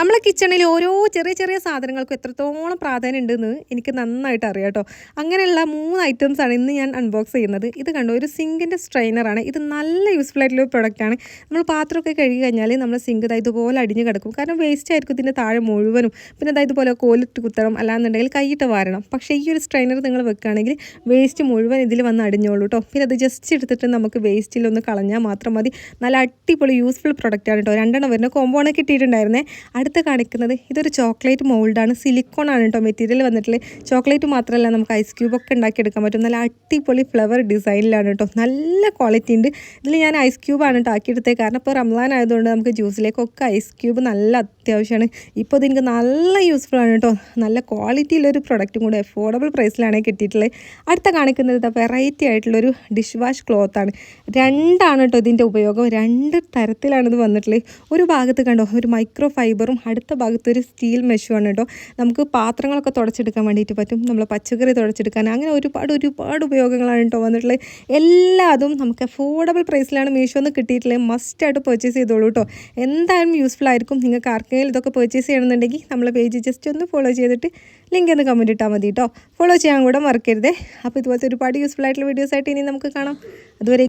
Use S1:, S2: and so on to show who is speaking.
S1: നമ്മളെ കിച്ചണിൽ ഓരോ ചെറിയ ചെറിയ സാധനങ്ങൾക്കും എത്രത്തോളം പ്രാധാന്യം ഉണ്ടെന്ന് എനിക്ക് നന്നായിട്ട് അറിയാം കേട്ടോ. അങ്ങനെയുള്ള 3 ഐറ്റംസാണ് ഇന്ന് ഞാൻ അൺബോക്സ് ചെയ്യുന്നത്. ഇത് കണ്ടോ, ഒരു സിങ്കിൻ്റെ സ്ട്രെയിനറാണ്. ഇത് നല്ല യൂസ്ഫുൾ ആയിട്ടുള്ള ഒരു പ്രൊഡക്റ്റാണ്. നമ്മൾ പാത്രമൊക്കെ കഴുകി കഴിഞ്ഞാൽ നമ്മൾ സിങ്ക് ഇതുപോലെ അടിഞ്ഞ് കിടക്കും. കാരണം വേസ്റ്റ് ആയിരിക്കും ഇതിൻ്റെ താഴെ മുഴുവനും. പിന്നെ ഇതുപോലെ കോലിട്ട് കുത്തണം, അല്ലാന്നുണ്ടെങ്കിൽ കൈയിട്ട് വാരണം. പക്ഷേ ഈ ഒരു സ്ട്രെയിനർ നിങ്ങൾ വെക്കുകയാണെങ്കിൽ വേസ്റ്റ് മുഴുവൻ ഇതിൽ വന്ന് അടിഞ്ഞോളൂ കേട്ടോ. പിന്നെ അത് ജസ്റ്റ് എടുത്തിട്ട് നമുക്ക് വേസ്റ്റിലൊന്ന് കളഞ്ഞാൽ മാത്രം മതി. നല്ല അടിപൊളി യൂസ്ഫുൾ പ്രൊഡക്റ്റാണ് കേട്ടോ. 2 വരുന്ന കോമ്പോണ് കിട്ടിയിട്ടുണ്ടായിരുന്നേ. അടുത്ത് കാണിക്കുന്നത് ഇതൊരു ചോക്ലേറ്റ് മോൾഡാണ്. സിലിക്കോൺ ആണ് കേട്ടോ മെറ്റീരിയൽ വന്നിട്ടുള്ളത്. ചോക്ലേറ്റ് മാത്രമല്ല, നമുക്ക് ഐസ് ക്യൂബൊക്കെ ഉണ്ടാക്കിയെടുക്കാൻ പറ്റും. നല്ല അടിപൊളി ഫ്ലവർ ഡിസൈനിലാണ് കേട്ടോ. നല്ല ക്വാളിറ്റി ഉണ്ട്. ഇതിൽ ഞാൻ ഐസ് ക്യൂബാണ് കേട്ടോ ആക്കിയെടുത്തത്. കാരണം ഇപ്പോൾ റംസാൻ ആയതുകൊണ്ട് നമുക്ക് ജ്യൂസിലേക്കൊക്കെ ഐസ് ക്യൂബ് നല്ല അത്യാവശ്യമാണ്. ഇപ്പോൾ ഇതെനിക്ക് നല്ല യൂസ്ഫുൾ ആണ് കേട്ടോ. നല്ല ക്വാളിറ്റിയുള്ളൊരു പ്രൊഡക്റ്റും കൂടെ അഫോർഡബിൾ പ്രൈസിലാണ് കിട്ടിയിട്ടുള്ളത്. അടുത്ത കാണിക്കുന്നത് വെറൈറ്റി ആയിട്ടുള്ളൊരു ഡിഷ് വാഷ് ക്ലോത്താണ്. 2 കേട്ടോ ഇതിൻ്റെ ഉപയോഗം. 2 തരത്തിലാണ് ഇത് വന്നിട്ടുള്ളത്. ഒരു ഭാഗത്ത് കണ്ടോ ഒരു മൈക്രോ ഫൈബറും, അടുത്ത ഭാഗത്ത് ഒരു സ്റ്റീൽ മെഷുമാണ് കേട്ടോ. നമുക്ക് പാത്രങ്ങളൊക്കെ തുടച്ചെടുക്കാൻ വേണ്ടിയിട്ട് പറ്റും. നമ്മൾ പച്ചക്കറി തുടച്ചെടുക്കാൻ, അങ്ങനെ ഒരുപാട് ഉപയോഗങ്ങളാണ് കേട്ടോ വന്നിട്ടുള്ളത്. എല്ലാതും നമുക്ക് അഫോർഡബിൾ പ്രൈസിലാണ് മീഷോന്ന് കിട്ടിയിട്ടുള്ളത്. മസ്റ്റായിട്ട് പർച്ചേസ് ചെയ്തോളൂ കേട്ടോ. എന്തായാലും യൂസ്ഫുൾ ആയിരിക്കും. നിങ്ങൾക്ക് ആർക്കെങ്കിലും ഇതൊക്കെ പർച്ചേസ് ചെയ്യണമെന്നുണ്ടെങ്കിൽ നമ്മളെ പേജ് ജസ്റ്റ് ഒന്ന് ഫോളോ ചെയ്തിട്ട് ലിങ്ക് ഒന്ന് കമൻറ്റ് ഇട്ടാൽ മതി കേട്ടോ. ഫോളോ ചെയ്യാൻ കൂടെ മറക്കരുതേ. അപ്പോൾ ഇതുപോലത്തെ ഒരുപാട് യൂസ്ഫുൾ ആയിട്ടുള്ള വീഡിയോസായിട്ട് ഇനി നമുക്ക് കാണാം. അതുവരെ